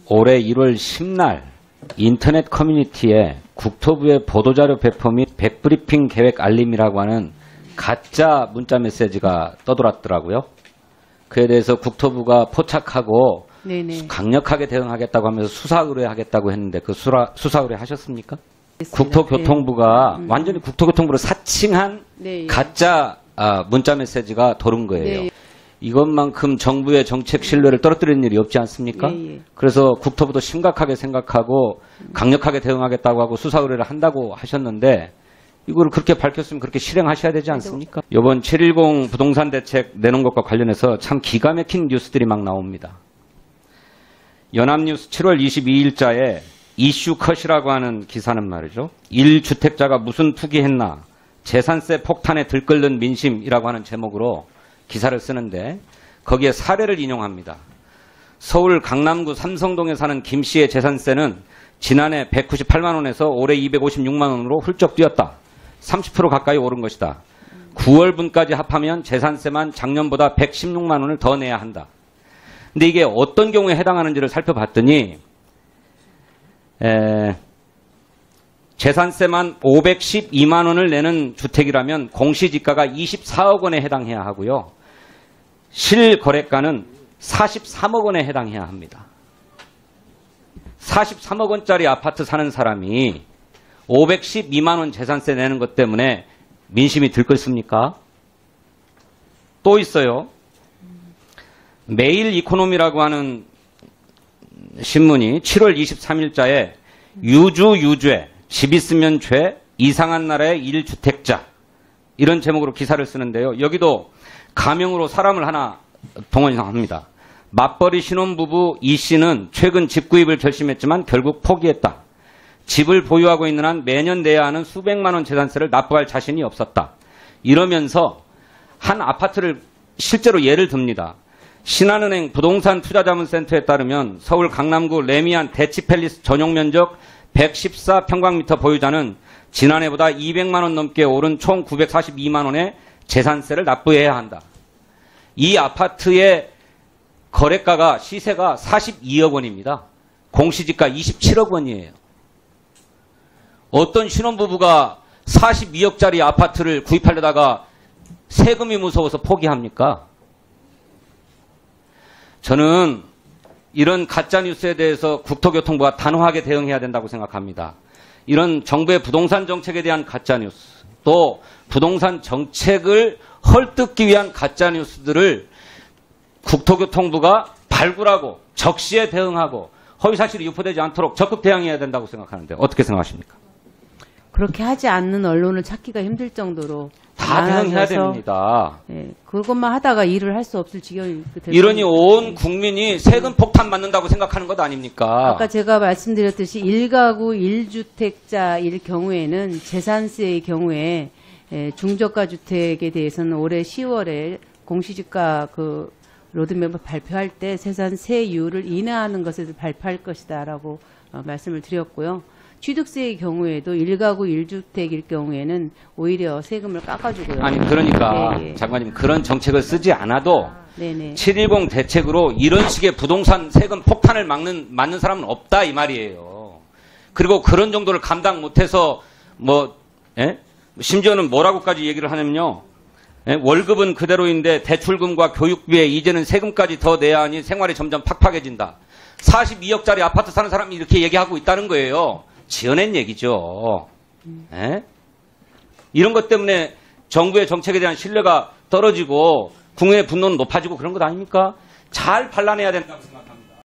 올해 1월 10날 인터넷 커뮤니티에 국토부의 보도자료 배포 및 백브리핑 계획 알림이라고 하는 가짜 문자 메시지가 떠돌았더라고요. 그에 대해서 국토부가 포착하고 네네. 강력하게 대응하겠다고 하면서 수사 의뢰하겠다고 했는데 그 수사 의뢰 하셨습니까? 국토교통부가 네. 완전히 국토교통부를 사칭한 네. 가짜 문자 메시지가 도른 거예요. 네. 이것만큼 정부의 정책 신뢰를 떨어뜨리는 일이 없지 않습니까? 예, 예. 그래서 국토부도 심각하게 생각하고 강력하게 대응하겠다고 하고 수사 의뢰를 한다고 하셨는데 이걸 그렇게 밝혔으면 그렇게 실행하셔야 되지 않습니까? 이번 7.10 부동산 대책 내놓은 것과 관련해서 참 기가 막힌 뉴스들이 막 나옵니다. 연합뉴스 7월 22일자에 이슈컷이라고 하는 기사는 말이죠. 1주택자가 무슨 투기했나 재산세 폭탄에 들끓는 민심이라고 하는 제목으로 기사를 쓰는데 거기에 사례를 인용합니다. 서울 강남구 삼성동에 사는 김 씨의 재산세는 지난해 198만 원에서 올해 256만 원으로 훌쩍 뛰었다. 30% 가까이 오른 것이다. 9월분까지 합하면 재산세만 작년보다 116만 원을 더 내야 한다. 근데 이게 어떤 경우에 해당하는지를 살펴봤더니 재산세만 512만 원을 내는 주택이라면 공시지가가 24억 원에 해당해야 하고요. 실거래가는 43억 원에 해당해야 합니다. 43억 원짜리 아파트 사는 사람이 512만 원 재산세 내는 것 때문에 민심이 들끓습니까? 또 있어요. 매일 이코노미라고 하는 신문이 7월 23일자에 유주유죄, 집 있으면 죄, 이상한 나라의 1주택자 이런 제목으로 기사를 쓰는데요. 여기도 가명으로 사람을 하나 동원합니다. 맞벌이 신혼부부 이 씨는 최근 집 구입을 결심했지만 결국 포기했다. 집을 보유하고 있는 한 매년 내야 하는 수백만 원 재산세를 납부할 자신이 없었다. 이러면서 한 아파트를 실제로 예를 듭니다. 신한은행 부동산 투자자문센터에 따르면 서울 강남구 레미안 대치팰리스 전용 면적 114평방미터 보유자는 지난해보다 200만 원 넘게 오른 총 942만 원의 재산세를 납부해야 한다. 이 아파트의 거래가가 시세가 42억 원입니다. 공시지가 27억 원이에요. 어떤 신혼부부가 42억짜리 아파트를 구입하려다가 세금이 무서워서 포기합니까? 저는 이런 가짜뉴스에 대해서 국토교통부가 단호하게 대응해야 된다고 생각합니다. 이런 정부의 부동산 정책에 대한 가짜뉴스, 또 부동산 정책을 헐뜯기 위한 가짜뉴스들을 국토교통부가 발굴하고 적시에 대응하고 허위사실이 유포되지 않도록 적극 대응해야 된다고 생각하는데 어떻게 생각하십니까? 그렇게 하지 않는 언론을 찾기가 힘들 정도로 다 대응해야 됩니다. 예, 그것만 하다가 일을 할 수 없을 지경이 이러니 온 국민이 세금 폭탄 맞는다고 생각하는 것 아닙니까? 아까 제가 말씀드렸듯이 1가구 1주택자일 경우에는 재산세의 경우에 중저가 주택에 대해서는 올해 10월에 공시지가 그 로드맵을 발표할 때 재산세율을 인하하는 것을 발표할 것이다라고 말씀을 드렸고요. 취득세의 경우에도 1가구 1주택일 경우에는 오히려 세금을 깎아주고요. 아니 그러니까 예, 예. 장관님 그런 정책을 쓰지 않아도 7.10 대책으로 이런 식의 부동산 세금 폭탄을 맞는 사람은 없다 이 말이에요. 그리고 그런 정도를 감당 못해서 심지어는 뭐라고까지 얘기를 하냐면요. 월급은 그대로인데 대출금과 교육비에 이제는 세금까지 더 내야 하니 생활이 점점 팍팍해진다. 42억짜리 아파트 사는 사람이 이렇게 얘기하고 있다는 거예요. 지어낸 얘기죠. 이런 것 때문에 정부의 정책에 대한 신뢰가 떨어지고 국민의 분노는 높아지고 그런 것 아닙니까? 잘 발라내야 된다고 생각합니다.